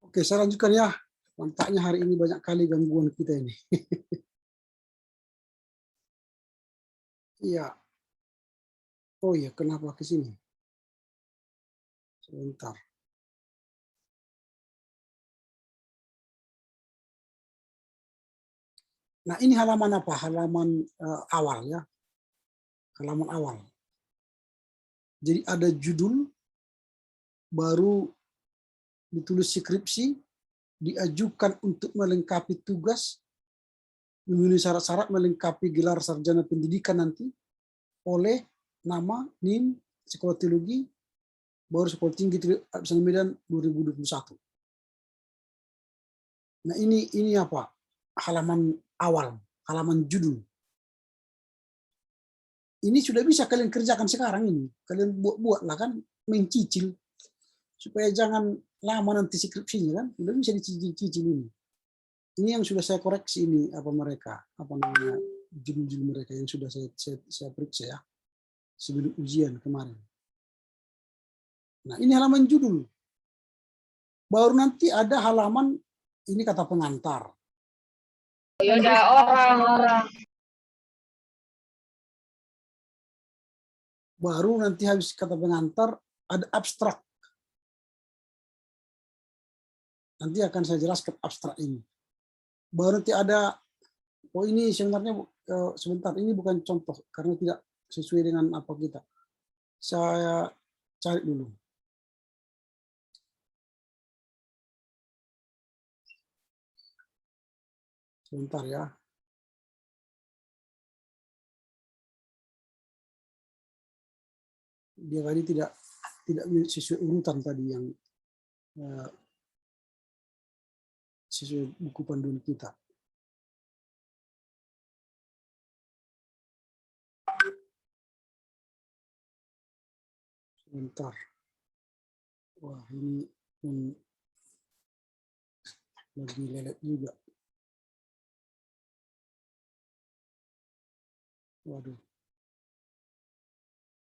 Oke, saya lanjutkan ya. Nampaknya hari ini banyak kali gangguan kita ini. Iya. Oh iya, kenapa ke sini? Sebentar. Nah, ini halaman apa? Halaman awal ya. Halaman awal. Jadi ada judul, baru ditulis skripsi, diajukan untuk melengkapi tugas, memenuhi syarat-syarat melengkapi gelar sarjana pendidikan nanti oleh nama, NIM, Sekolah Teologi, baru Sekolah Tinggi Absen Medan 2021. Nah, ini apa? Halaman awal, halaman judul. Ini sudah bisa kalian kerjakan sekarang ini. Kalian buat-buatlah kan, mencicil supaya jangan lama nanti skripsinya kan. Sudah bisa dicicil ini. Ini yang sudah saya koreksi ini apa namanya judul-judul mereka yang sudah saya periksa ya sebelum ujian kemarin. Nah, ini halaman judul. Baru nanti ada halaman ini kata pengantar. Ya udah orang-orang. Baru nanti habis kata pengantar ada abstrak. Nanti akan saya jelaskan abstrak ini. Baru nanti ada, oh ini sebenarnya sebentar, ini bukan contoh karena tidak sesuai dengan apa kita. Saya cari dulu. Sebentar ya. Dia tadi tidak sesuai urutan tadi yang sesuai buku panduan kita. Sebentar. Wah, ini lagi lelet juga. Waduh.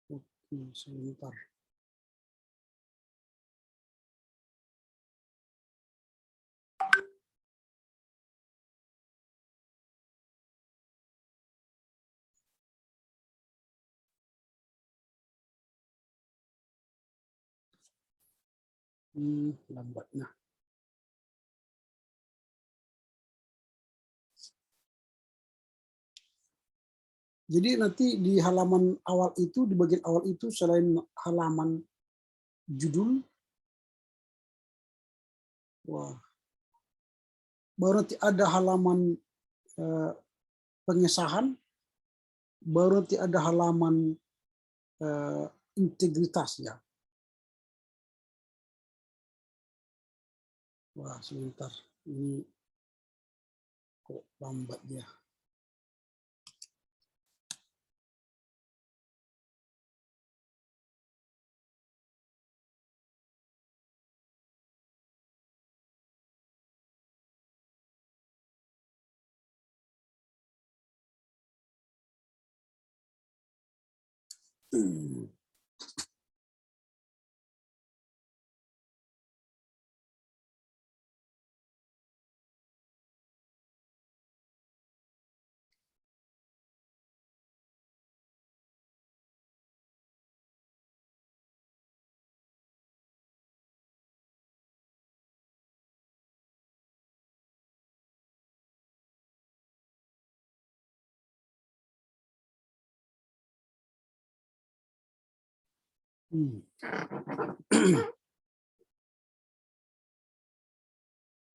Oke, sebentar. Lambatnya. Jadi nanti di halaman awal itu, di bagian awal itu selain halaman judul, wah, baru nanti ada halaman pengesahan, baru nanti ada halaman integritasnya. Wah, sebentar, ini kok lambat dia.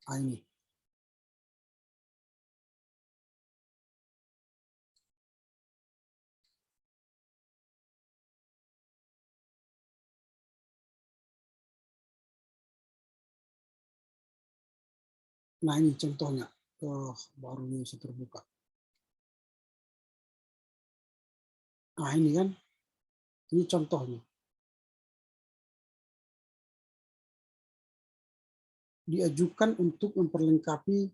Ini. Nah, ini contohnya. Oh, baru ini bisa terbuka. Nah, ini kan. Ini contohnya. Diajukan untuk memperlengkapi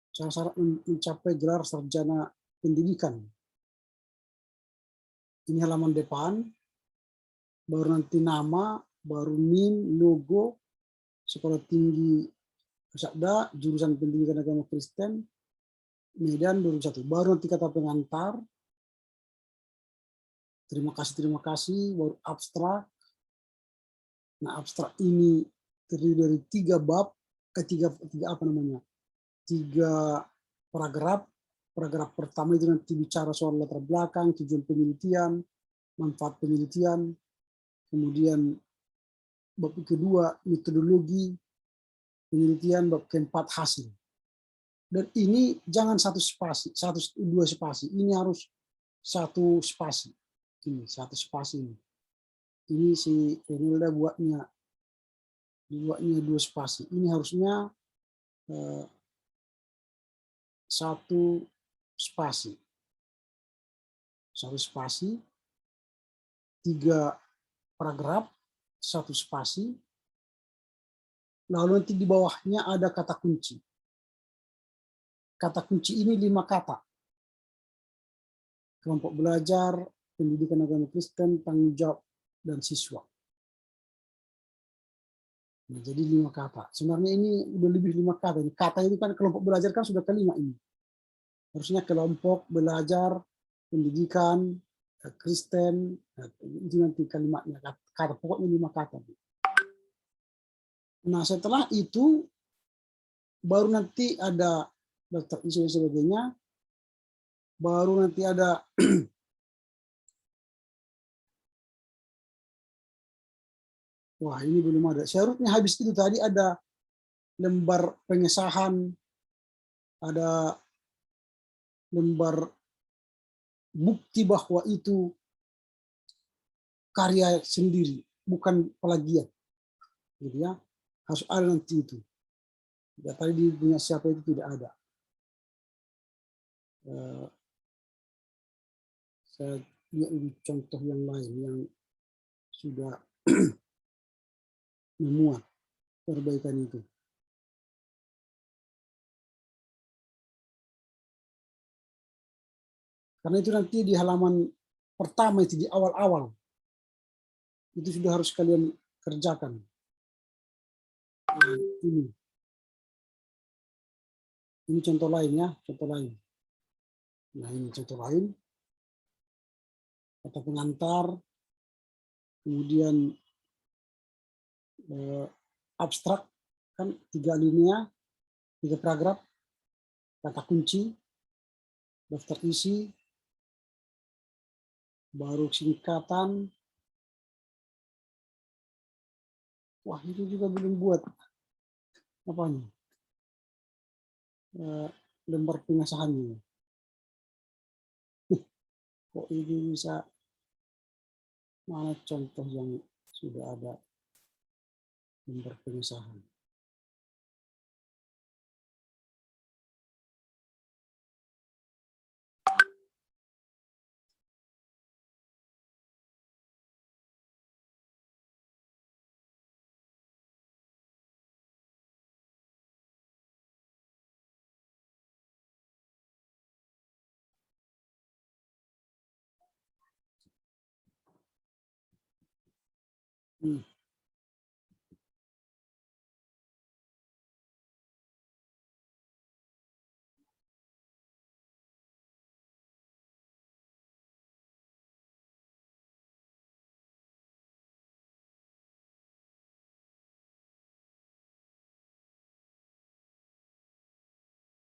syarat mencapai gelar sarjana pendidikan. Ini halaman depan, baru nanti nama, baru NIM, logo, Sekolah Tinggi Sakda, jurusan Pendidikan Agama Kristen, Medan 2001. Baru nanti kata pengantar, terima kasih, baru abstrak. Nah, abstrak ini terdiri dari 3 bab, tiga apa namanya? 3 paragraf. Paragraf pertama itu nanti bicara soal latar belakang, tujuan penelitian, manfaat penelitian, kemudian bab kedua metodologi penelitian, bab keempat hasil. Dan ini jangan satu spasi, dua spasi. Ini harus satu spasi. Ini satu spasi ini. Ini si Renilda buatnya 2 spasi. Ini harusnya satu spasi. Satu spasi, 3 paragraf, satu spasi. Lalu nanti di bawahnya ada kata kunci. Kata kunci ini 5 kata. Kelompok belajar, pendidikan agama Kristen, tanggung jawab, dan siswa. Nah, jadi 5 kata. Sebenarnya ini udah lebih 5 kata. Kata itu kan kelompok belajar kan sudah kelima ini. Harusnya kelompok belajar pendidikan Kristen, itu nanti kalimatnya. Kata pokoknya 5 kata. Nah, setelah itu baru nanti ada daftar isi dan sebagainya. Baru nanti ada wah, ini belum ada. Seharusnya habis itu tadi ada lembar pengesahan, ada lembar bukti bahwa itu karya sendiri, bukan plagiat. Gitu ya. Harus ada nanti itu. Ya, tadi punya siapa itu tidak ada. Saya lihat contoh yang lain yang sudah memuat perbaikan itu. Karena itu nanti di halaman pertama itu di awal-awal itu sudah harus kalian kerjakan. Nah, ini contoh lain ya, contoh lain. Nah, ini contoh lain. Kata pengantar, kemudian abstrak kan 3 alinea, 3 paragraf, kata kunci, daftar isi, baru singkatan. Wah, itu juga belum buat apanya, lembar pengesahannya. Kok ini bisa, mana contoh yang sudah ada lembar pengesahan.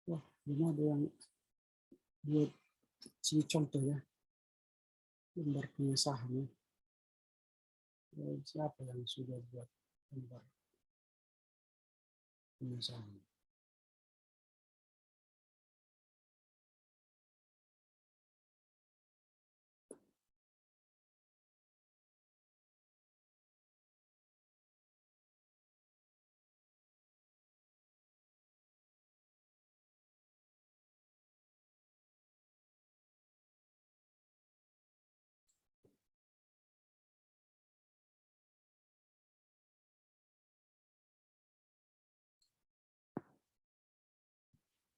Wah, belum ada yang buat si contoh ya, lembar pengesahan. Siapa yang sudah buat lembar pengesahan?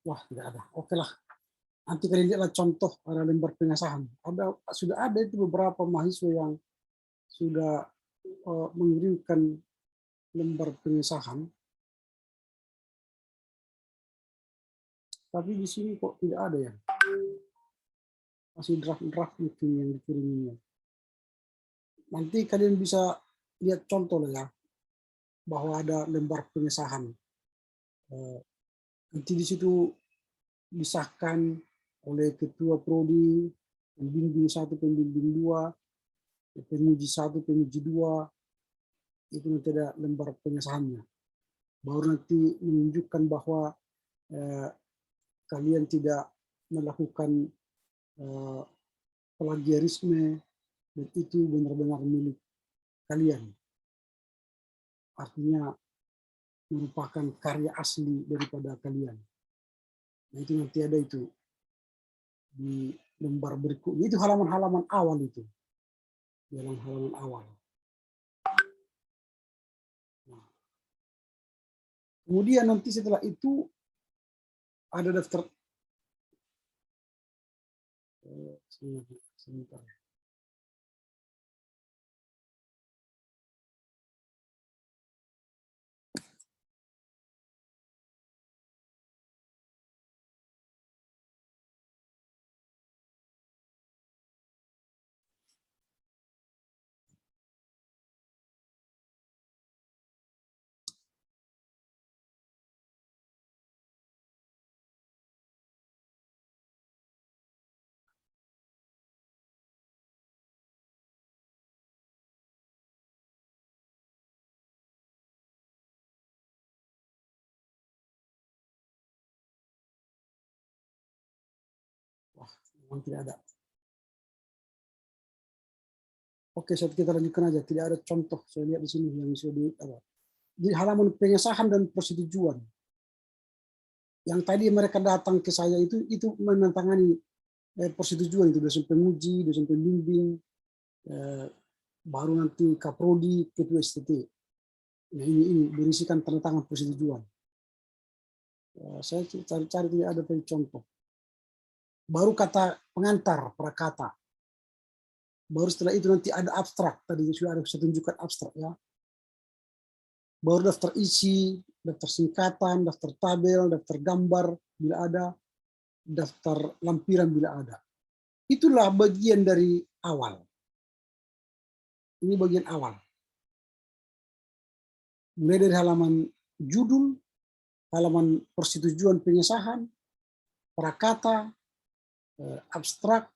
Wah, tidak ada. Oke lah. Nanti kalian lihatlah contoh ada lembar pengesahan. Sudah ada itu beberapa mahasiswa yang sudah mengirimkan lembar pengesahan, tapi di sini kok tidak ada ya. Masih draft-draft itu yang dikirimnya. Nanti kalian bisa lihat contoh lah ya, bahwa ada lembar pengesahan. Nanti di situ disahkan oleh ketua prodi, pembimbing 1, pembimbing 2, penguji 1, penguji 2, itu nanti ada lembar pengesahannya. Baru nanti menunjukkan bahwa kalian tidak melakukan plagiarisme dan itu benar-benar milik kalian. Artinya merupakan karya asli daripada kalian. Nah, itu nanti ada itu di lembar berikutnya. Itu halaman-halaman awal itu. Halaman awal. Nah, kemudian nanti setelah itu ada daftar. Sebentar. Wah, memang tidak ada. Oke, kita lanjutkan aja. Tidak ada contoh. Saya lihat di sini yang bisa di halaman pengesahan dan persetujuan. Yang tadi mereka datang ke saya itu menantangani persetujuan itu, dosen penguji, dosen pembimbing, baru nanti kaprodi, ketua STT. Nah, ini berisikan tanda tangan persetujuan. Saya cari-cari tidak ada contoh. Baru kata pengantar, prakata. Baru setelah itu nanti ada abstrak. Tadi sudah ada saya tunjukkan abstrak ya. Baru daftar isi, daftar singkatan, daftar tabel, daftar gambar bila ada, daftar lampiran bila ada. Itulah bagian dari awal. Ini bagian awal. Mulai dari halaman judul, halaman persetujuan pengesahan, prakata, abstrak,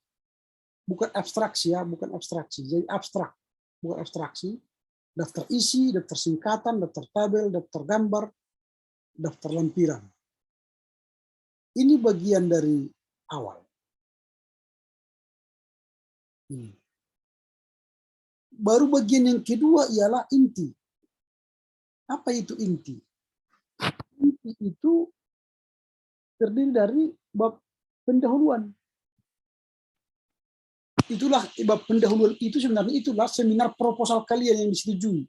bukan abstraksi ya, bukan abstraksi. Jadi abstrak, bukan abstraksi. Daftar isi, daftar singkatan, daftar tabel, daftar gambar, daftar lampiran. Ini bagian dari awal. Baru bagian yang kedua ialah inti. Apa itu inti? Inti itu terdiri dari bab pendahuluan. Itulah bab pendahuluan itu sebenarnya itulah seminar proposal kalian yang disetujui.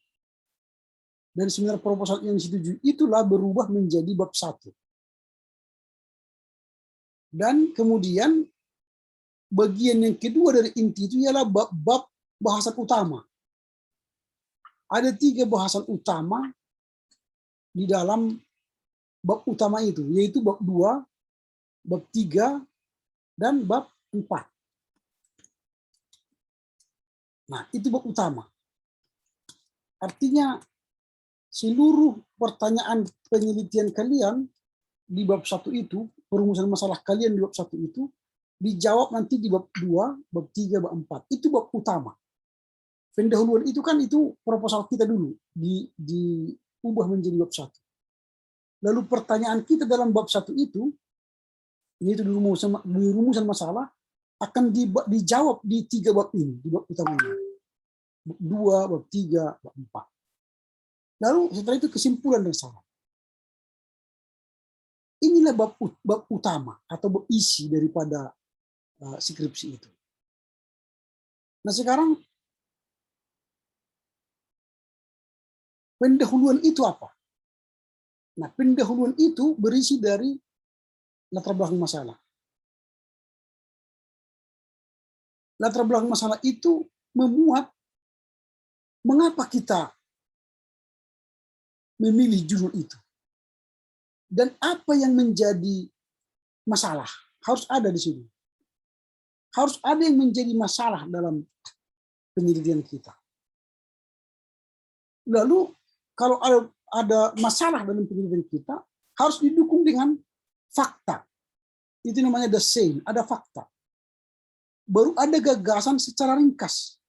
Dan seminar proposal yang disetujui itulah berubah menjadi bab 1. Dan kemudian bagian yang kedua dari inti itu ialah bab bahasan utama. Ada 3 bahasan utama di dalam bab utama itu, yaitu bab 2, bab 3, dan bab 4. Nah, itu bab utama. Artinya seluruh pertanyaan penelitian kalian di bab 1 itu, perumusan masalah kalian di bab 1 itu, dijawab nanti di bab 2, bab 3, bab 4. Itu bab utama. Pendahuluan itu kan itu proposal kita dulu, diubah menjadi bab 1. Lalu pertanyaan kita dalam bab 1 itu, yaitu di rumusan masalah, akan dijawab di 3 bab ini, di bab utama ini. Bab 2, bab 3, bab 4. Lalu setelah itu kesimpulan masalah. Inilah bab utama atau bab isi daripada skripsi itu. Nah, sekarang pendahuluan itu apa? Nah, pendahuluan itu berisi dari latar belakang masalah. Latar belakang masalah itu memuat mengapa kita memilih judul itu. Dan apa yang menjadi masalah harus ada di sini. Harus ada yang menjadi masalah dalam penelitian kita. Lalu kalau ada masalah dalam penelitian kita, harus didukung dengan fakta. Itu namanya the same, ada fakta. Baru ada gagasan secara ringkas.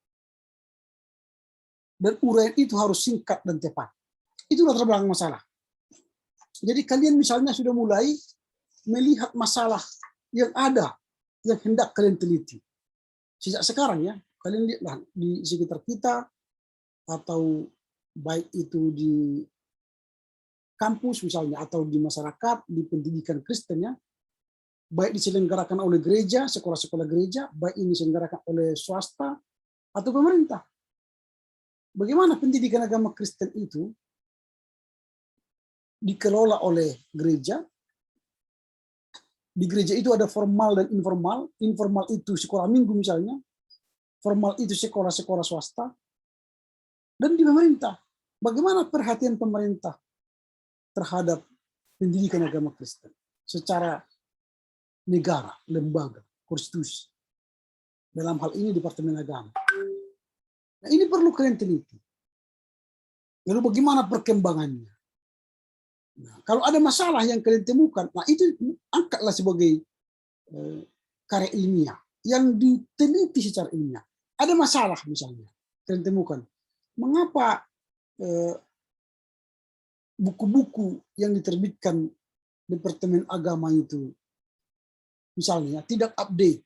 Dan uraian itu harus singkat dan tepat. Itu latar belakang masalah. Jadi kalian misalnya sudah mulai melihat masalah yang ada, yang hendak kalian teliti. Sejak sekarang ya, kalian lihatlah di sekitar kita, atau baik itu di kampus misalnya, atau di masyarakat, di pendidikan Kristen ya, baik diselenggarakan oleh gereja, sekolah-sekolah gereja, baik ini diselenggarakan oleh swasta atau pemerintah. Bagaimana pendidikan agama Kristen itu dikelola oleh gereja? Di gereja itu ada formal dan informal. Informal itu sekolah minggu misalnya, formal itu sekolah-sekolah swasta, dan di pemerintah. Bagaimana perhatian pemerintah terhadap pendidikan agama Kristen secara negara, lembaga, konstitusi. Dalam hal ini Departemen Agama. Nah, ini perlu kalian teliti. Lalu bagaimana perkembangannya? Nah, kalau ada masalah yang kalian temukan, nah itu angkatlah sebagai karya ilmiah yang diteliti secara ilmiah. Ada masalah misalnya, kalian temukan. Mengapa buku-buku yang diterbitkan Departemen Agama itu misalnya tidak update,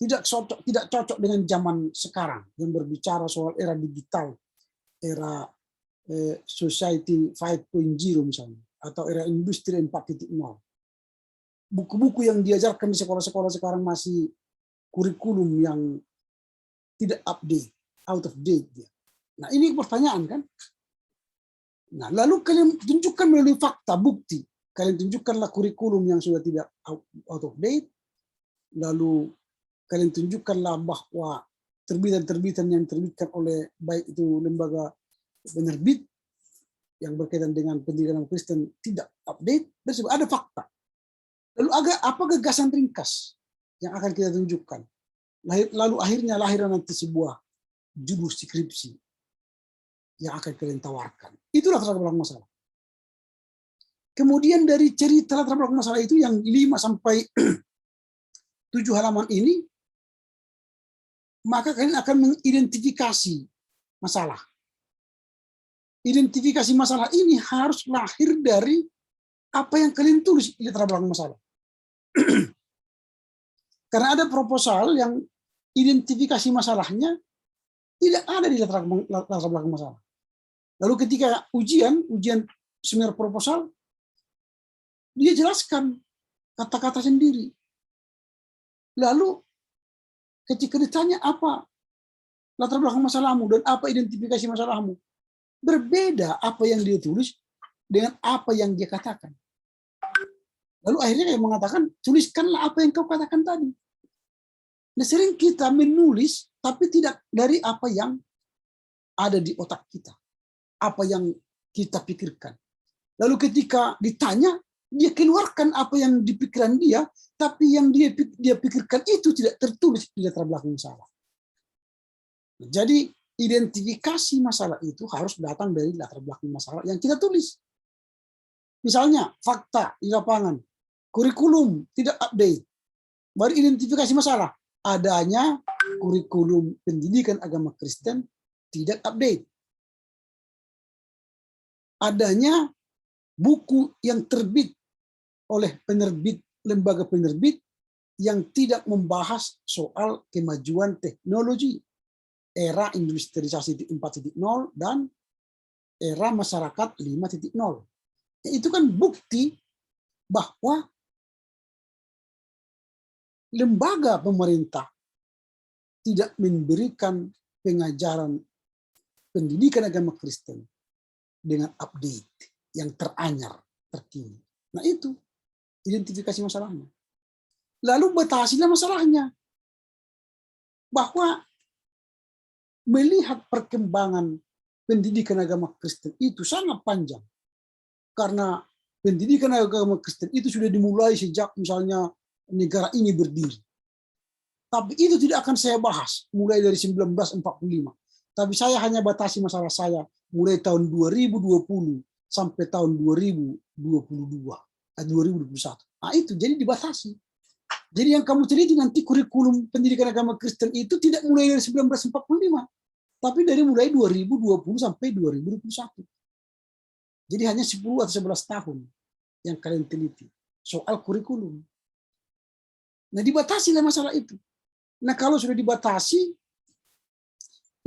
tidak cocok dengan zaman sekarang yang berbicara soal era digital, era society 5.0 misalnya, atau era industri 4.0. Buku-buku yang diajarkan di sekolah-sekolah sekarang masih kurikulum yang tidak update, out of date. Nah, ini pertanyaan kan? Nah, lalu kalian tunjukkan melalui fakta, bukti. Kalian tunjukkanlah kurikulum yang sudah tidak out of date. Lalu kalian tunjukkanlah bahwa terbitan-terbitan yang diterbitkan oleh baik itu lembaga penerbit yang berkaitan dengan pendidikan Kristen tidak update, dan ada fakta. Lalu apa gagasan ringkas yang akan kita tunjukkan? Lalu akhirnya lahir nanti sebuah judul skripsi yang akan kalian tawarkan. Itulah latar belakang masalah. Kemudian dari cerita latar belakang masalah itu yang 5 sampai 7 halaman ini, maka kalian akan mengidentifikasi masalah. Identifikasi masalah ini harus lahir dari apa yang kalian tulis di latar belakang masalah. Karena ada proposal yang identifikasi masalahnya tidak ada di latar belakang masalah. Lalu ketika ujian seminar proposal, dia jelaskan kata-kata sendiri. Lalu ketika ditanya apa latar belakang masalahmu dan apa identifikasi masalahmu, berbeda apa yang dia tulis dengan apa yang dia katakan. Lalu akhirnya dia mengatakan, tuliskanlah apa yang kau katakan tadi. Nah, sering kita menulis, tapi tidak dari apa yang ada di otak kita. Apa yang kita pikirkan. Lalu ketika ditanya, dia keluarkan apa yang di pikiran dia, tapi yang dia pikirkan itu tidak tertulis di latar belakang masalah. Jadi, identifikasi masalah itu harus datang dari latar belakang masalah yang kita tulis. Misalnya, fakta di lapangan, kurikulum tidak update. Baru identifikasi masalah. Adanya kurikulum pendidikan agama Kristen tidak update. Adanya buku yang terbit oleh penerbit, lembaga penerbit yang tidak membahas soal kemajuan teknologi, era industrialisasi 4.0 dan era masyarakat 5.0. Itu kan bukti bahwa lembaga pemerintah tidak memberikan pengajaran pendidikan agama Kristen dengan update yang teranyar, terkini. Nah itu identifikasi masalahnya. Lalu batasilah masalahnya. Bahwa melihat perkembangan pendidikan agama Kristen itu sangat panjang. Karena pendidikan agama Kristen itu sudah dimulai sejak misalnya negara ini berdiri. Tapi itu tidak akan saya bahas mulai dari 1945. Tapi saya hanya batasi masalah saya mulai tahun 2020 sampai tahun 2022, 2021. Nah itu jadi dibatasi. Jadi yang kamu teliti nanti kurikulum pendidikan agama Kristen itu tidak mulai dari 1945, tapi dari mulai 2020 sampai 2021. Jadi hanya 10 atau 11 tahun yang kalian teliti soal kurikulum. Nah dibatasilah masalah itu. Nah kalau sudah dibatasi,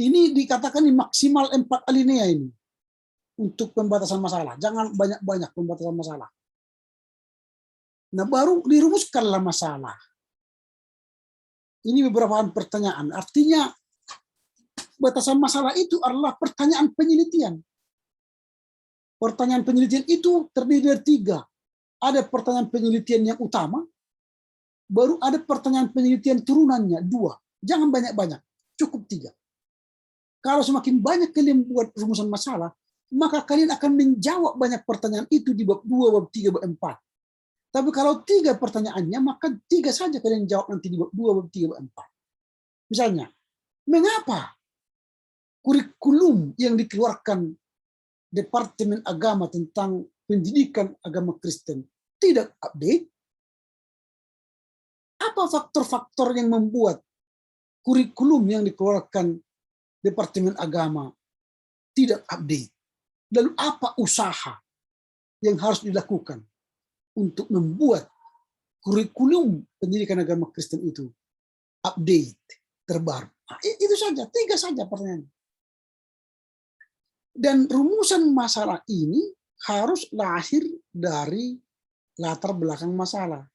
ini dikatakan ini maksimal 4 alinea ini untuk pembatasan masalah. Jangan banyak-banyak pembatasan masalah. Nah baru dirumuskanlah masalah. Ini beberapa pertanyaan. Artinya batasan masalah itu adalah pertanyaan penelitian. Pertanyaan penelitian itu terdiri dari 3. Ada pertanyaan penelitian yang utama, baru ada pertanyaan penelitian turunannya 2. Jangan banyak-banyak, cukup 3. Kalau semakin banyak kalian buat rumusan masalah, maka kalian akan menjawab banyak pertanyaan itu di bab 2, bab 3, bab 4. Tapi kalau 3 pertanyaannya, maka 3 saja kalian jawab nanti di bab 2, bab 3, bab 4. Misalnya, mengapa kurikulum yang dikeluarkan Departemen Agama tentang pendidikan agama Kristen tidak update? Apa faktor-faktor yang membuat kurikulum yang dikeluarkan Departemen Agama tidak update? Lalu apa usaha yang harus dilakukan untuk membuat kurikulum pendidikan agama Kristen itu update, terbaru? Nah, itu saja, 3 saja pertanyaan. Dan rumusan masalah ini harus lahir dari latar belakang masalah.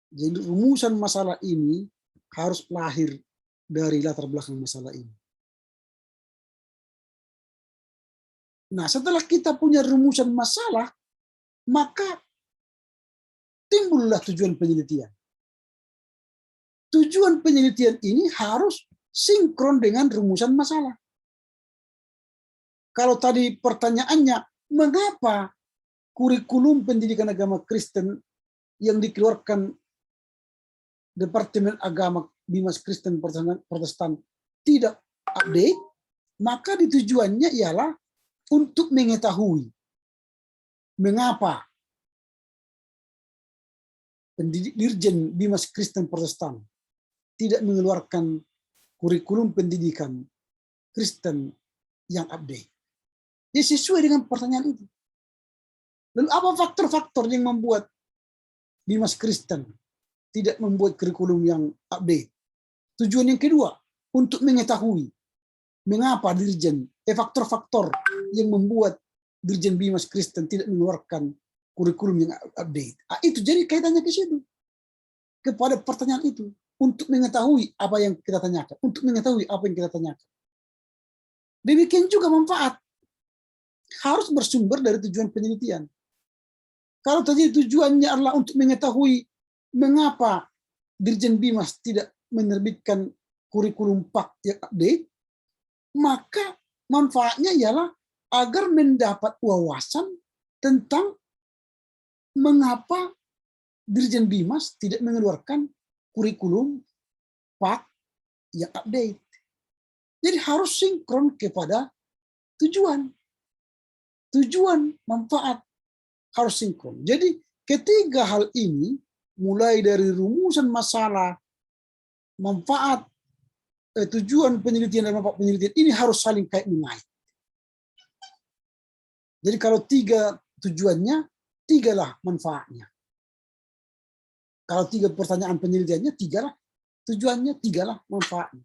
Jadi rumusan masalah ini harus lahir dari latar belakang masalah ini. Nah, setelah kita punya rumusan masalah, maka timbullah tujuan penelitian. Tujuan penelitian ini harus sinkron dengan rumusan masalah. Kalau tadi pertanyaannya, mengapa kurikulum pendidikan agama Kristen yang dikeluarkan Departemen Agama Bimas Kristen Protestan tidak update, maka tujuannya ialah untuk mengetahui mengapa Dirjen Bimas Kristen Protestan tidak mengeluarkan kurikulum pendidikan Kristen yang update. Jadi sesuai dengan pertanyaan itu. Lalu apa faktor-faktor yang membuat Bimas Kristen tidak membuat kurikulum yang update? Tujuan yang kedua, untuk mengetahui mengapa faktor-faktor yang membuat Dirjen Bimas Kristen tidak mengeluarkan kurikulum yang update. Itu jadi kaitannya ke situ. Kepada pertanyaan itu. Untuk mengetahui apa yang kita tanyakan. Untuk mengetahui apa yang kita tanyakan. Demikian juga manfaat. Harus bersumber dari tujuan penelitian. Kalau tadi tujuannya adalah untuk mengetahui mengapa Dirjen Bimas tidak menerbitkan kurikulum PAK yang update, maka manfaatnya ialah agar mendapat wawasan tentang mengapa Dirjen Bimas tidak mengeluarkan kurikulum PAK yang update. Jadi harus sinkron kepada tujuan. Tujuan, manfaat harus sinkron. Jadi ketiga hal ini, mulai dari rumusan masalah, manfaat, tujuan penelitian dan manfaat penelitian, ini harus saling kait mengait. Jadi kalau 3 tujuannya, 3 lah manfaatnya. Kalau 3 pertanyaan penelitiannya, 3 lah tujuannya, 3 lah manfaatnya.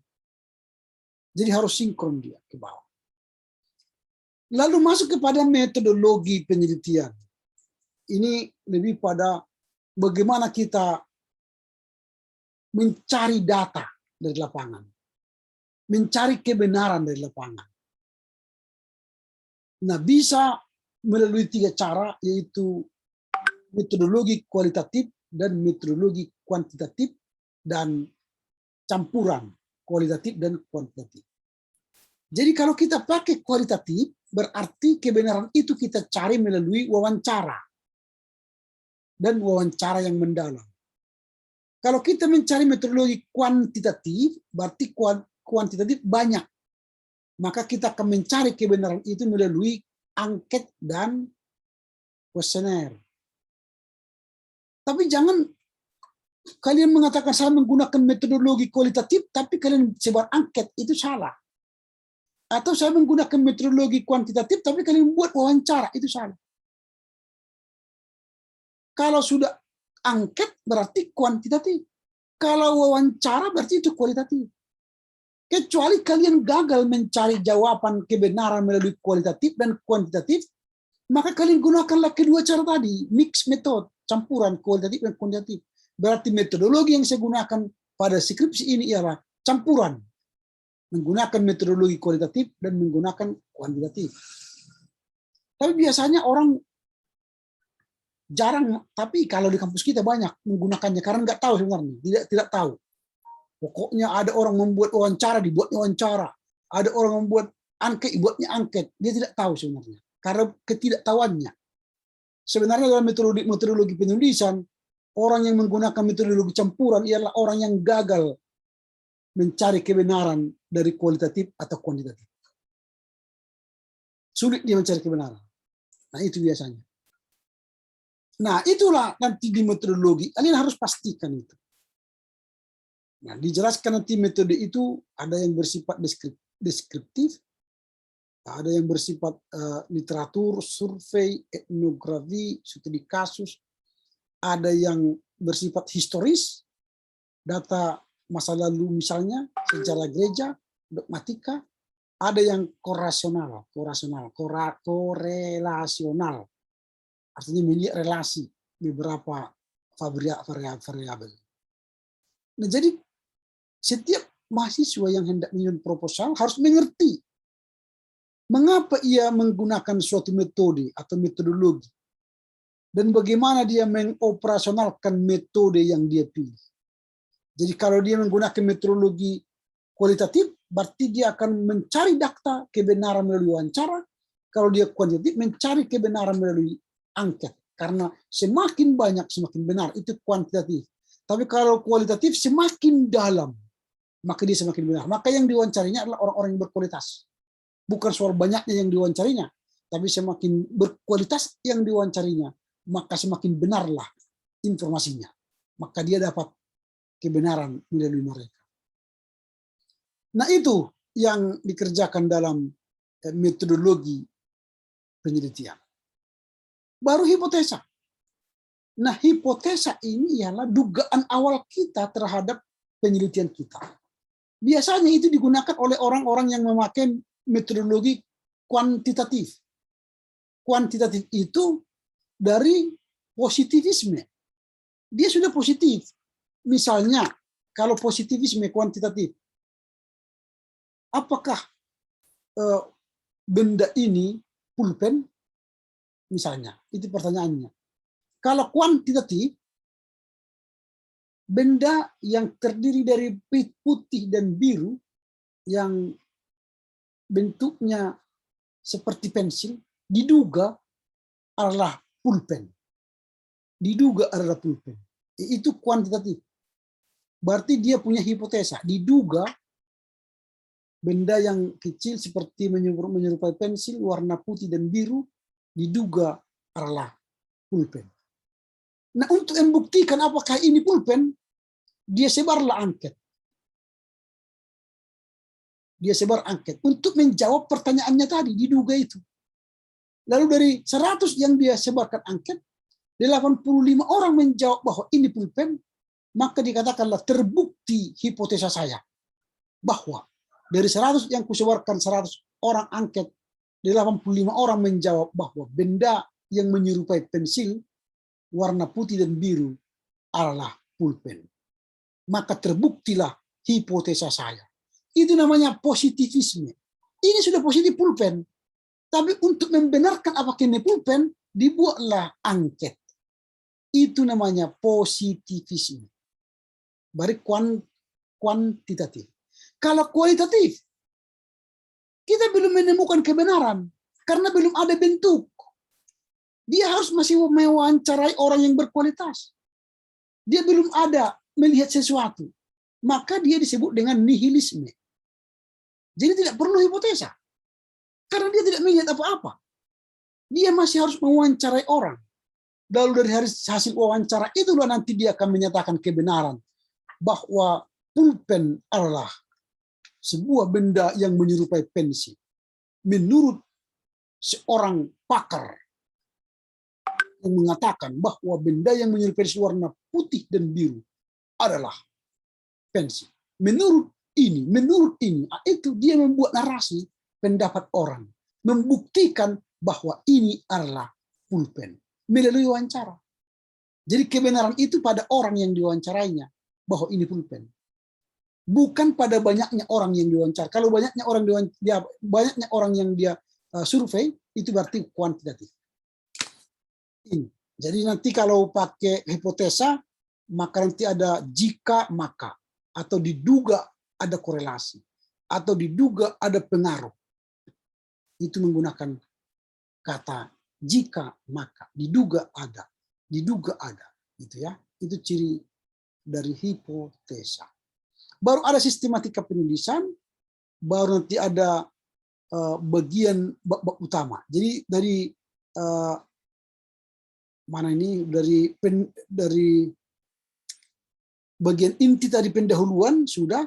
Jadi harus sinkron dia ke bawah. Lalu masuk kepada metodologi penelitian. Ini lebih pada bagaimana kita mencari data dari lapangan. Mencari kebenaran dari lapangan. Nah, bisa melalui 3 cara, yaitu metodologi kualitatif dan metodologi kuantitatif dan campuran kualitatif dan kuantitatif. Jadi kalau kita pakai kualitatif, berarti kebenaran itu kita cari melalui wawancara. Dan wawancara yang mendalam. Kalau kita mencari metodologi kuantitatif, berarti kuantitatif banyak. Maka kita akan mencari kebenaran itu melalui angket dan kuesioner. Tapi jangan kalian mengatakan saya menggunakan metodologi kualitatif, tapi kalian sebar angket, itu salah. Atau saya menggunakan metodologi kuantitatif, tapi kalian buat wawancara, itu salah. Kalau sudah angket berarti kuantitatif. Kalau wawancara berarti itu kualitatif. Kecuali kalian gagal mencari jawaban kebenaran melalui kualitatif dan kuantitatif, maka kalian gunakanlah kedua cara tadi, mix method, campuran kualitatif dan kuantitatif. Berarti metodologi yang saya gunakan pada skripsi ini ialah campuran, menggunakan metodologi kualitatif dan menggunakan kuantitatif. Tapi biasanya orang jarang, tapi kalau di kampus kita banyak menggunakannya karena nggak tahu sebenarnya, tidak tahu. Pokoknya ada orang membuat wawancara, dibuatnya wawancara. Ada orang membuat angket, dibuatnya angket. Dia tidak tahu sebenarnya karena ketidaktahuannya. Sebenarnya dalam metodologi penulisan, orang yang menggunakan metodologi campuran ialah orang yang gagal mencari kebenaran dari kualitatif atau kuantitatif. Sulit dia mencari kebenaran. Nah, itu biasanya. Nah, itulah nanti di metodologi, kalian harus pastikan itu. Nah, dijelaskan nanti metode itu ada yang bersifat deskriptif, ada yang bersifat literatur, survei, etnografi, studi kasus, ada yang bersifat historis, data masa lalu misalnya, sejarah gereja, dogmatika, ada yang korelasional, artinya melihat relasi beberapa variabel. Nah, jadi setiap mahasiswa yang hendak menyusun proposal harus mengerti mengapa ia menggunakan suatu metode atau metodologi dan bagaimana dia mengoperasionalkan metode yang dia pilih. Jadi kalau dia menggunakan metodologi kualitatif, berarti dia akan mencari data kebenaran melalui wawancara. Kalau dia kuantitatif, mencari kebenaran melalui angket. Karena semakin banyak, semakin benar. Itu kuantitatif. Tapi kalau kualitatif, semakin dalam, maka dia semakin benar. Maka yang diwawancarinya adalah orang-orang yang berkualitas. Bukan soal banyaknya yang diwawancarinya, tapi semakin berkualitas yang diwawancarinya, maka semakin benarlah informasinya. Maka dia dapat kebenaran melalui mereka. Nah, itu yang dikerjakan dalam metodologi penelitian. Baru hipotesa. Nah, hipotesa ini ialah dugaan awal kita terhadap penelitian kita. Biasanya itu digunakan oleh orang-orang yang memakai metodologi kuantitatif. Kuantitatif itu dari positivisme. Dia sudah positif. Misalnya, kalau positivisme kuantitatif, apakah benda ini pulpen? Misalnya, itu pertanyaannya. Kalau kuantitatif, benda yang terdiri dari putih dan biru, yang bentuknya seperti pensil, diduga adalah pulpen. Diduga adalah pulpen. Itu kuantitatif. Berarti dia punya hipotesa. Diduga benda yang kecil seperti menyerupai pensil, warna putih dan biru, diduga adalah pulpen. Nah, untuk membuktikan apakah ini pulpen, dia sebarlah angket. Dia sebar angket untuk menjawab pertanyaannya tadi, diduga itu. Lalu dari 100 yang dia sebarkan angket, 85 orang menjawab bahwa ini pulpen, maka dikatakanlah terbukti hipotesa saya. Bahwa dari 100 yang kusebarkan 100 orang angket, 85 orang menjawab bahwa benda yang menyerupai pensil, warna putih dan biru adalah pulpen. Maka terbuktilah hipotesa saya. Itu namanya positivisme. Ini sudah positif pulpen. Tapi untuk membenarkan apakah ini pulpen, dibuatlah angket. Itu namanya positivisme. Baru kuantitatif. Kalau kualitatif, kita belum menemukan kebenaran karena belum ada bentuk. Dia harus masih mewawancarai orang yang berkualitas. Dia belum ada melihat sesuatu. Maka dia disebut dengan nihilisme. Jadi tidak perlu hipotesa. Karena dia tidak melihat apa-apa. Dia masih harus mewawancarai orang. Lalu dari hasil wawancara itulah nanti dia akan menyatakan kebenaran. Bahwa pulpen adalah sebuah benda yang menyerupai pensil. Menurut seorang pakar yang mengatakan bahwa benda yang menyerupai warna putih dan biru adalah pensil. Menurut ini, itu dia membuat narasi pendapat orang, membuktikan bahwa ini adalah pulpen melalui wawancara. Jadi kebenaran itu pada orang yang diwawancarainya bahwa ini pulpen. Bukan pada banyaknya orang yang diwawancara. Kalau banyaknya orang yang dia survei, itu berarti kuantitatif. Ini. Jadi nanti kalau pakai hipotesa, maka nanti ada jika maka, atau diduga ada korelasi, atau diduga ada pengaruh. Itu menggunakan kata jika maka, diduga ada, gitu ya. Itu ciri dari hipotesa. Baru ada sistematika penulisan, baru nanti ada bagian bab utama. Jadi dari mana ini dari bagian inti tadi pendahuluan sudah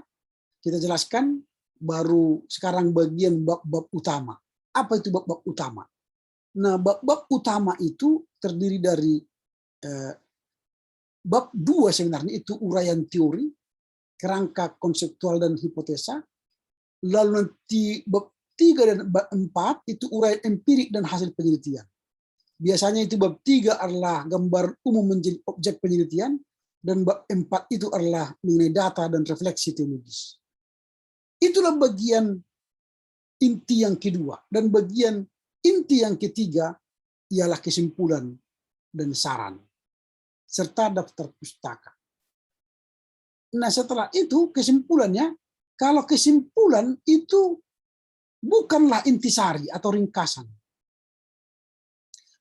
kita jelaskan, baru sekarang bagian bab-bab utama. Apa itu bab-bab utama? Nah, bab-bab utama itu terdiri dari bab 2 sebenarnya, itu uraian teori, kerangka konseptual dan hipotesa. Lalu nanti bab 3 dan bab 4 itu uraian empirik dan hasil penelitian. Biasanya itu bab 3 adalah gambaran umum menjadi objek penelitian, dan bab 4 itu adalah mengenai data dan refleksi teologis. Itulah bagian inti yang kedua. Dan bagian inti yang ketiga ialah kesimpulan dan saran, serta daftar pustaka. Nah, setelah itu kesimpulannya, kalau kesimpulan itu bukanlah intisari atau ringkasan.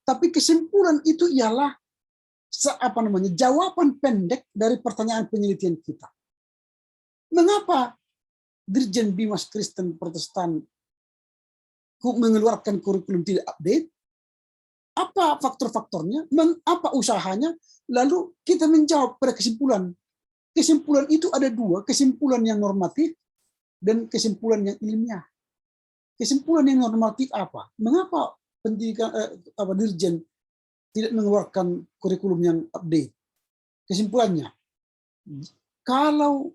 Tapi kesimpulan itu ialah jawaban pendek dari pertanyaan penelitian kita. Mengapa Dirjen Bimas Kristen Protestan mengeluarkan kurikulum tidak update? Apa faktor-faktornya? Apa usahanya? Lalu kita menjawab pada kesimpulan. Kesimpulan itu ada dua, kesimpulan yang normatif dan kesimpulan yang ilmiah. Kesimpulan yang normatif apa? Mengapa pendidikan Dirjen tidak mengeluarkan kurikulum yang update? Kesimpulannya, kalau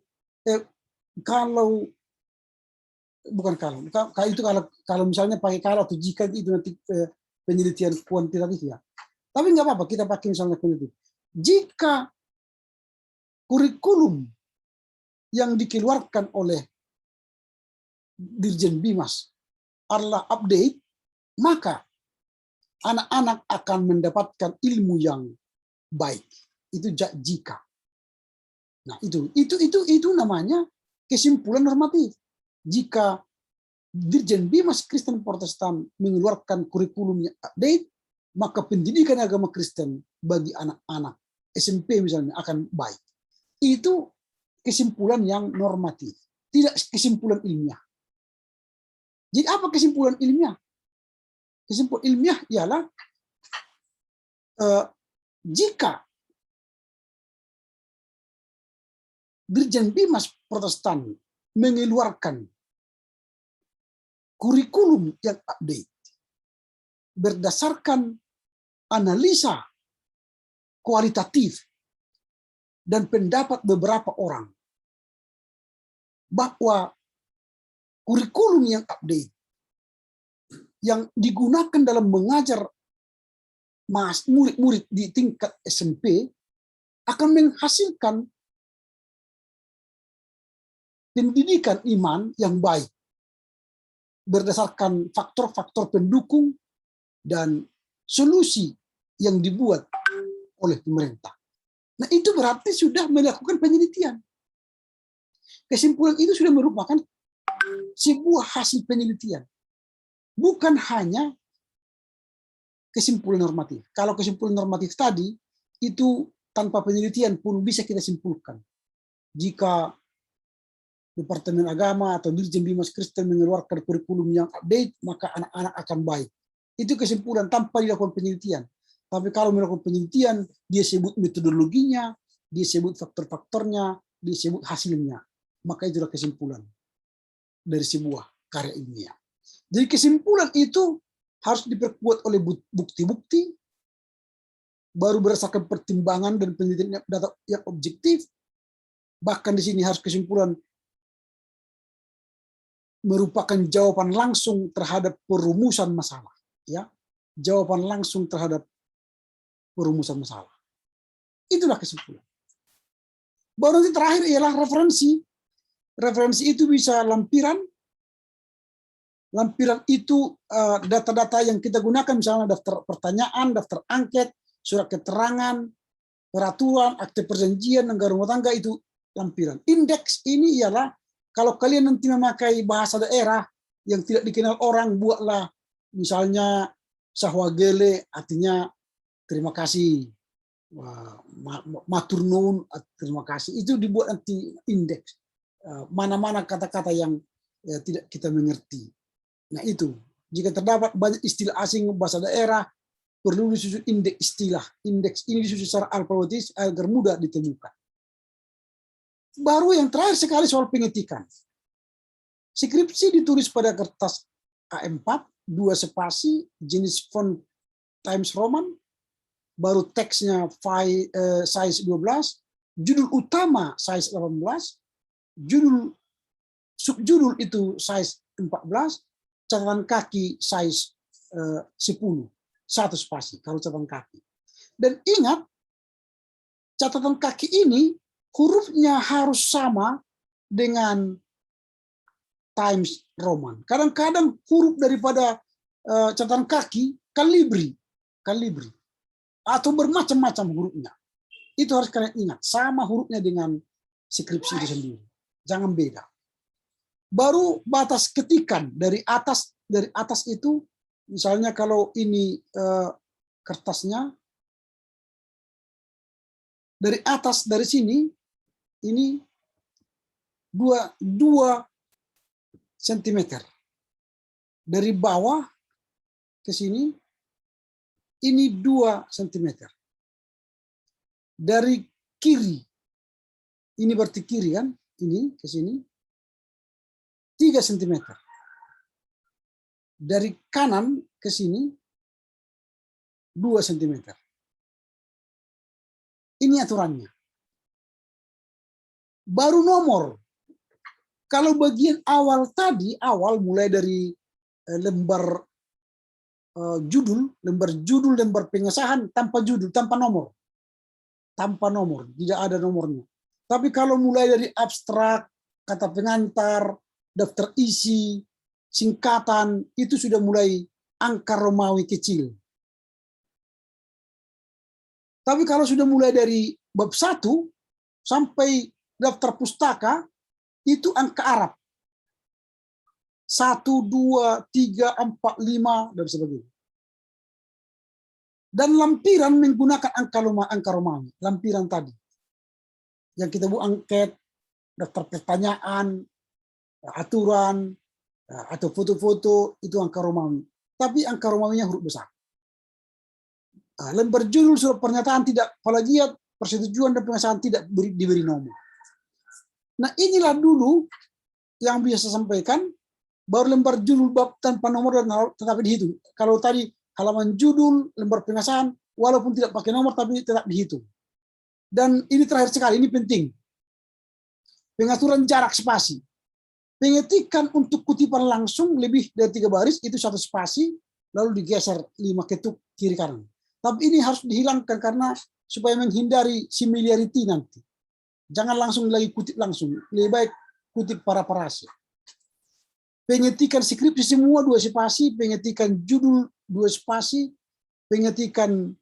misalnya pakai kalau atau jika itu nanti penelitian kuantitatif ya. Tapi nggak apa-apa, kita pakai misalnya kuantitatif. Jika kurikulum yang dikeluarkan oleh Dirjen Bimas adalah update, maka anak-anak akan mendapatkan ilmu yang baik. Itu jika. Nah, itu namanya kesimpulan normatif. Jika Dirjen Bimas Kristen Protestan mengeluarkan kurikulum yang update, maka pendidikan agama Kristen bagi anak-anak SMP misalnya akan baik. Itu kesimpulan yang normatif, tidak kesimpulan ilmiah. Jadi apa kesimpulan ilmiah? Kesimpulan ilmiah ialah jika Dirjen Bimas Protestan mengeluarkan kurikulum yang update berdasarkan analisa kualitatif dan pendapat beberapa orang bahwa kurikulum yang update yang digunakan dalam mengajar murid-murid di tingkat SMP akan menghasilkan pendidikan iman yang baik berdasarkan faktor-faktor pendukung dan solusi yang dibuat oleh pemerintah. Nah, itu berarti sudah melakukan penelitian. Kesimpulan itu sudah merupakan sebuah hasil penelitian. bukan hanya kesimpulan normatif. Kalau kesimpulan normatif tadi itu tanpa penelitian pun bisa kita simpulkan. Jika Departemen Agama atau Dirjen Bimas Kristen mengeluarkan kurikulum yang update, maka anak-anak akan baik. Itu kesimpulan tanpa dilakukan penelitian. Tapi kalau melakukan penelitian, dia sebut metodologinya, dia sebut faktor-faktornya, dia sebut hasilnya. Maka itulah kesimpulan dari sebuah karya ilmiah. Jadi kesimpulan itu harus diperkuat oleh bukti-bukti, baru berdasarkan pertimbangan dan penelitian data yang objektif. Bahkan di sini harus kesimpulan merupakan jawaban langsung terhadap perumusan masalah, ya, jawaban langsung terhadap perumusan masalah. Itulah kesimpulan. Baru nanti terakhir ialah referensi. Referensi itu bisa lampiran. Lampiran itu data-data yang kita gunakan, misalnya daftar pertanyaan, daftar angket, surat keterangan, peraturan, akte perjanjian, anggaran rumah tangga, itu lampiran. Indeks ini ialah kalau kalian nanti memakai bahasa daerah yang tidak dikenal orang, buatlah misalnya sahwagele, artinya terima kasih, matur nuwun, terima kasih. Itu dibuat nanti indeks. Mana-mana kata-kata yang tidak kita mengerti. Nah itu, jika terdapat banyak istilah asing bahasa daerah, perlu disusun indeks istilah. Indeks ini disusun secara alfabetis agar mudah ditemukan. Baru yang terakhir sekali soal pengetikan. Skripsi ditulis pada kertas A4, 2 spasi, jenis font Times Roman, baru teksnya size 12, judul utama size 18, subjudul itu size 14, catatan kaki size 10, 1 spasi kalau catatan kaki. Dan ingat, catatan kaki ini hurufnya harus sama dengan Times Roman. Kadang-kadang huruf daripada catatan kaki kalibri atau bermacam-macam hurufnya. Itu harus kalian ingat, sama hurufnya dengan skripsi itu sendiri. Jangan beda. Baru batas ketikan dari atas itu, misalnya kalau ini kertasnya, dari atas, dari sini, ini 2 cm. Dari bawah ke sini, ini 2 cm. Dari kiri, ini berarti kiri kan, ini ke sini, 3 cm. Dari kanan ke sini, 2 cm. Ini aturannya. Baru nomor. Kalau bagian awal tadi, awal mulai dari lembar judul, lembar pengesahan tanpa judul, tanpa nomor. Tanpa nomor, tidak ada nomornya. Tapi kalau mulai dari abstrak, kata pengantar, daftar isi, singkatan, itu sudah mulai angka Romawi kecil. Tapi kalau sudah mulai dari bab 1 sampai daftar pustaka, itu angka Arab. 1, 2, 3, 4, 5, dan sebagainya. Dan lampiran menggunakan angka Romawi. Lampiran tadi. Yang kita buat angket, daftar pertanyaan, aturan, atau foto-foto, itu angka Romawi. Tapi angka Romawinya huruf besar. Lembar judul surat pernyataan tidak plagiat, persetujuan dan pengesahan tidak diberi nomor. Nah inilah dulu yang bisa saya sampaikan, baru lembar judul bab tanpa nomor dan tetapi dihitung. Kalau tadi halaman judul, lembar pengesahan, walaupun tidak pakai nomor tapi tetap dihitung. Dan ini terakhir sekali, ini penting. Pengaturan jarak spasi. Pengetikan untuk kutipan langsung lebih dari 3 baris, itu 1 spasi, lalu digeser 5 ketuk kiri kanan. Tapi ini harus dihilangkan karena supaya menghindari similarity nanti. Jangan langsung lagi kutip langsung, lebih baik kutip parafrase. Pengetikan skripsi semua 2 spasi, pengetikan judul 2 spasi, pengetikan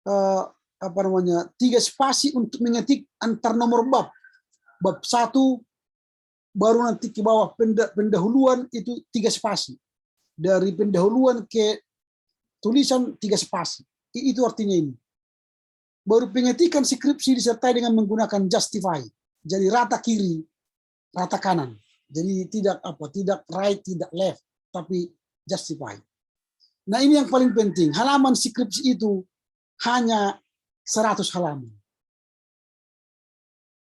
3 spasi untuk mengetik antar nomor bab. Bab 1 baru nanti ke bawah pendahuluan itu 3 spasi. dari pendahuluan ke tulisan 3 spasi. Itu artinya ini. Baru pengetikan skripsi disertai dengan menggunakan justify. Jadi rata kiri, rata kanan. Jadi tidak right, tidak left, tapi justify. Nah, ini yang paling penting. Halaman skripsi itu hanya 100 halaman.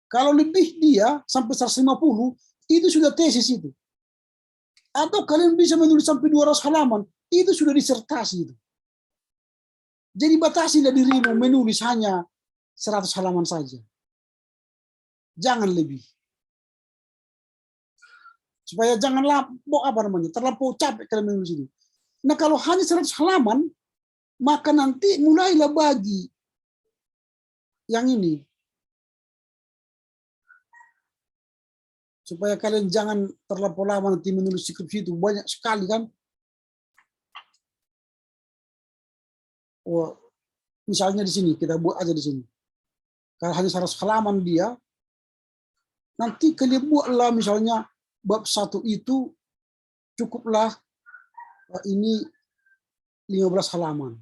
Kalau lebih dia sampai 150, itu sudah tesis itu. Atau kalian bisa menulis sampai 200 halaman, itu sudah disertasi itu. Jadi batasilah dirimu menulis hanya 100 halaman saja. Jangan lebih. Supaya janganlah terlampau capek kalian menulis itu. Nah, kalau hanya 100 halaman, maka nanti mulailah bagi yang ini. Supaya kalian jangan terlampau lama nanti menulis skripsi itu. Banyak sekali kan. Oh, misalnya di sini, kita buat aja di sini. Kalau hanya 100 halaman dia, nanti kalian buatlah misalnya bab 1 itu cukuplah ini 15 halaman.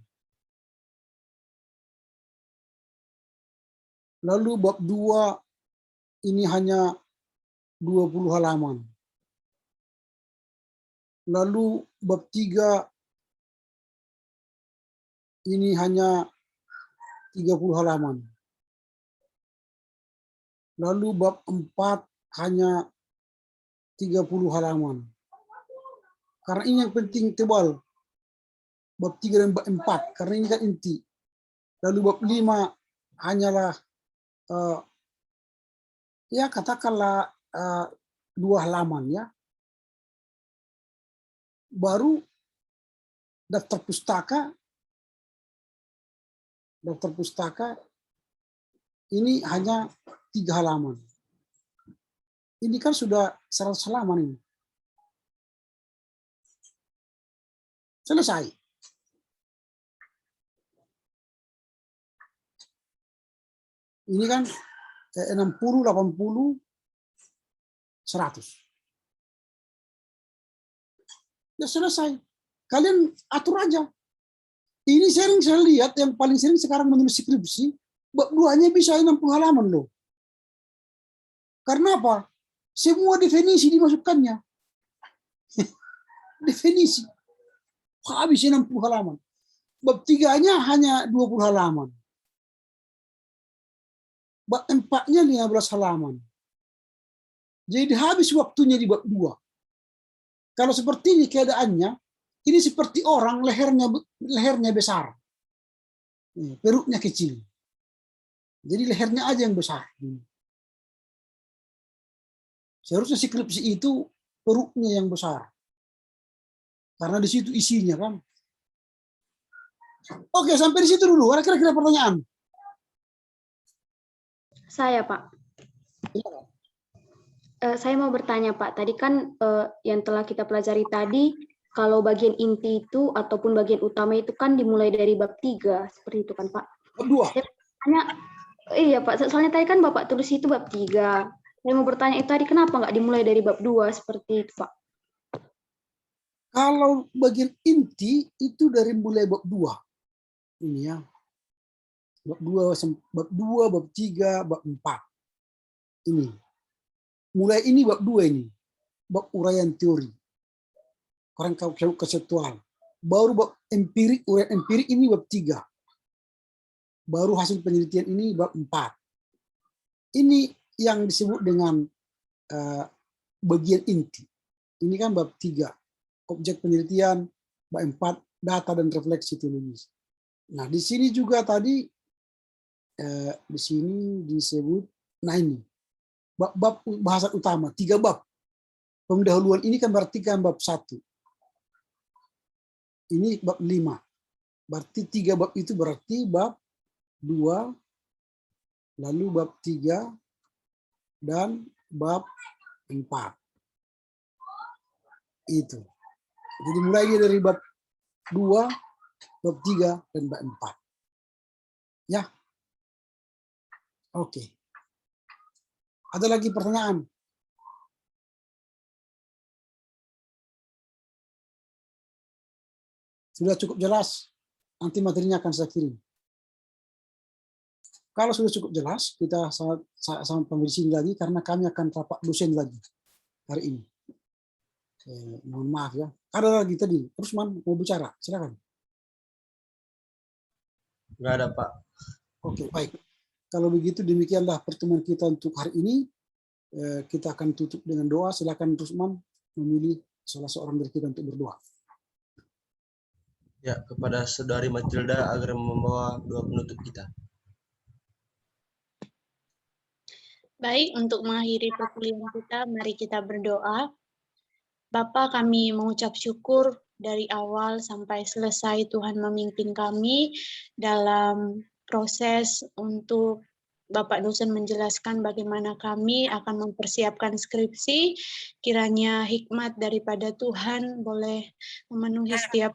Lalu bab 2 ini hanya 20 halaman. Lalu bab 3 ini hanya 30 halaman. Lalu bab 4 hanya 30 halaman. Karena ini yang penting tebal. Bab 3 dan bab 4. Karena ini kan inti. Lalu bab 5 hanyalah ya katakanlah 2 halaman ya. Baru daftar pustaka ini hanya 3 halaman. Ini kan sudah 100 halaman ini. Selesai. Ini kan 60, 80, 100. Ya selesai. Kalian atur aja. Ini sering saya lihat yang paling sering sekarang menulis skripsi, bab 2-nya bisa 60 halaman loh. Karena apa? Semua definisi dimasukkannya. Definisi. Habis 60 halaman. Bab 3-nya hanya 20 halaman. Bab 4-nya 15 halaman. Jadi habis waktunya di bab 2. Kalau seperti ini keadaannya, ini seperti orang lehernya besar. Perutnya kecil. Jadi lehernya aja yang besar. Seharusnya skripsi itu perutnya yang besar. Karena di situ isinya kan. Oke, sampai di situ dulu. Ada kira-kira pertanyaan? Saya, Pak. Saya mau bertanya, Pak. Tadi kan yang telah kita pelajari tadi, kalau bagian inti itu ataupun bagian utama itu kan dimulai dari bab 3, seperti itu kan, Pak? Bab 2. Saya bertanya, iya, Pak. Soalnya tadi kan Bapak tulis itu bab 3. Saya mau bertanya itu tadi kenapa nggak dimulai dari bab 2 seperti itu, Pak? Kalau bagian inti itu dari mulai bab 2. Ini ya. Bab 2, bab 3, bab 4. Ini. Mulai ini bab 2 ini. Bab uraian teori. Kerangka konseptual. Baru bab empirik, uraian empirik ini bab 3. Baru hasil penelitian ini bab 4. Ini yang disebut dengan bagian inti. Ini kan bab 3. Objek penelitian, bab 4, data dan refleksi teologis. Nah, di sini juga tadi di sini disebut, nah ini bab bahasan utama, 3 bab. Pendahuluan ini kan berarti kan bab 1. Ini bab 5. Berarti 3 bab itu berarti bab 2, lalu bab 3, dan bab 4. Itu. Jadi mulai dari bab 2, bab 3, dan bab 4. Ya. Oke. Ada lagi pertanyaan? Sudah cukup jelas, nanti materinya akan saya kirim. Kalau sudah cukup jelas, kita sama panggil sini lagi karena kami akan rapat dosen lagi hari ini. Mohon maaf ya. Ada lagi tadi, Rusman mau bicara, silakan. Nggak ada, Pak. Oke, baik. Kalau begitu demikianlah pertemuan kita untuk hari ini. Kita akan tutup dengan doa. Silakan Rusman memilih salah seorang dari kita untuk berdoa. Ya, kepada Saudari Matilda agar membawa doa penutup kita. Baik, untuk mengakhiri perkuliahan kita, mari kita berdoa. Bapa, kami mengucap syukur dari awal sampai selesai Tuhan memimpin kami dalam proses untuk Bapak dosen menjelaskan bagaimana kami akan mempersiapkan skripsi. Kiranya hikmat daripada Tuhan boleh memenuhi setiap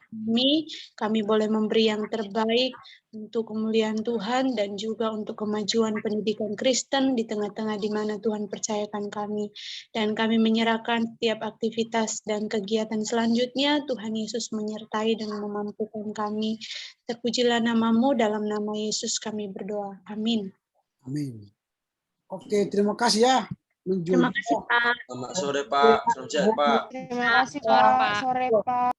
kami boleh memberi yang terbaik untuk kemuliaan Tuhan dan juga untuk kemajuan pendidikan Kristen di tengah-tengah di mana Tuhan percayakan kami. Dan kami menyerahkan setiap aktivitas dan kegiatan selanjutnya, Tuhan Yesus menyertai dan memampukan kami. Terpujilah nama-Mu, dalam nama Yesus kami berdoa. Amin. Amin. Oke, terima kasih ya. Terima kasih, Pak. Selamat sore, Pak. Selamat siang, Pak. Terima kasih Pak. Sore Pak.